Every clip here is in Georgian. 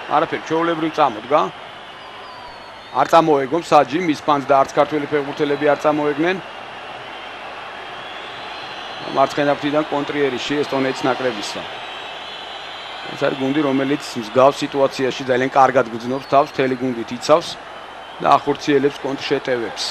არაფერი ჩვეულებრივ წამოდგა. არ წამოეგო მსაჯი, მის ფანს და არც ქართველი ფეხბურთელები არ წამოეგნენ. მარცხენა ფრთიდან კონტრიერიში ესტონეთის ნაკრებისა. ეს არის გუნდი, რომელიც მსგავს სიტუაციაში ძალიან კარგად გრძნობს თავს, მთელი გუნდით იცავს და ახორციელებს კონტრშეტევებს.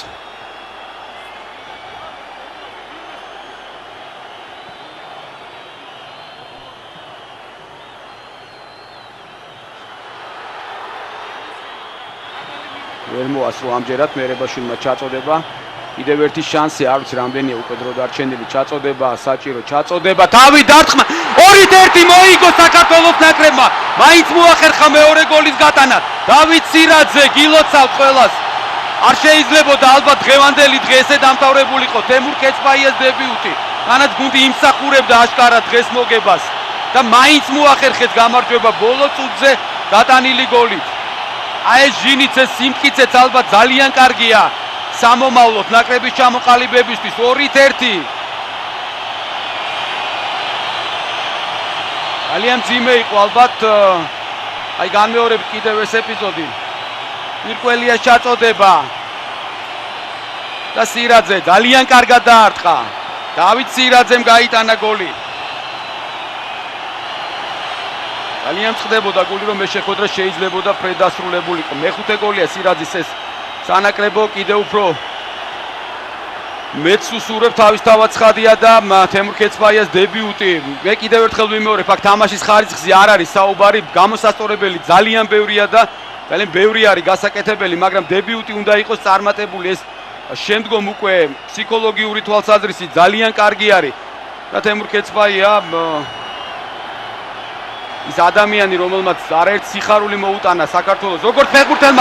ვერ მოასწრო ამჯერად მერებაშვილმა ჩაწოდება. კიდევ ერთი შანსი, არ ვიცი რამდენია უკვე დრო დარჩენილი, ჩაწოდება, საჭირო ჩაწოდება, თავი დარტყმა, 2-1 მოიგო საქართველოს ნაკრებმა. მაინც მოახერხა მეორე გოლის გატანა. დავით სირაძე გილოცავს ყველას. არ შეიძლებოდა ალბათ დღევანდელი დღე ესე დამთავრებულიყო თემურ კეცბაიას დებიუტი. თანაც გუნდი იმსახურებდა აშკარად დღეს მოგებას და მაინც მოახერხეს გამარჯვება ბოლო წუთზე გატანილი გოლით. აი ეს ჟინიც ეს სიმტკიცეც ალბათ ძალიან კარგია სამომავლოდ ნაკრების ჩამოყალიბებისთვის 2-1. ძალიან ძიმე იყო ალბათ აი განმეორებით კიდევ ეს ეპიზოდი. მირკველიას ჩაწოდება და სირაძე ძალიან კარგად დაარტყა. დავით სირაძემ გაიტანა გოლი. ძალიან ხდებოდა გული რომ ეს შეხვედრა შეიძლებოდა პრედასრულებულიყო. მეხუთე გოლია სირაძის ეს სანაკრებო კიდევ უფრო მეც უსურებ თავისთავად ცხადია და თემურ კეცბაიას დებიუტი. მე კიდევ ერთხელ ვიმეორებ, აქ თამაშის ხარისხზე არ არის საუბარი, გამოსასწორებელი ძალიან ბევრია და ძალიან ბევრი არის გასაკეთებელი, მაგრამ დებიუტი უნდა იყოს წარმატებული. ეს შემდგომ უკვე ფსიქოლოგიური თვალსაზრისით ძალიან კარგი არის და თემურ კეცბაია ის ადამიანი, რომელმაც არაერთ სიხარული მოუტანა საქართველოს როგორც ფეხბურთელმა,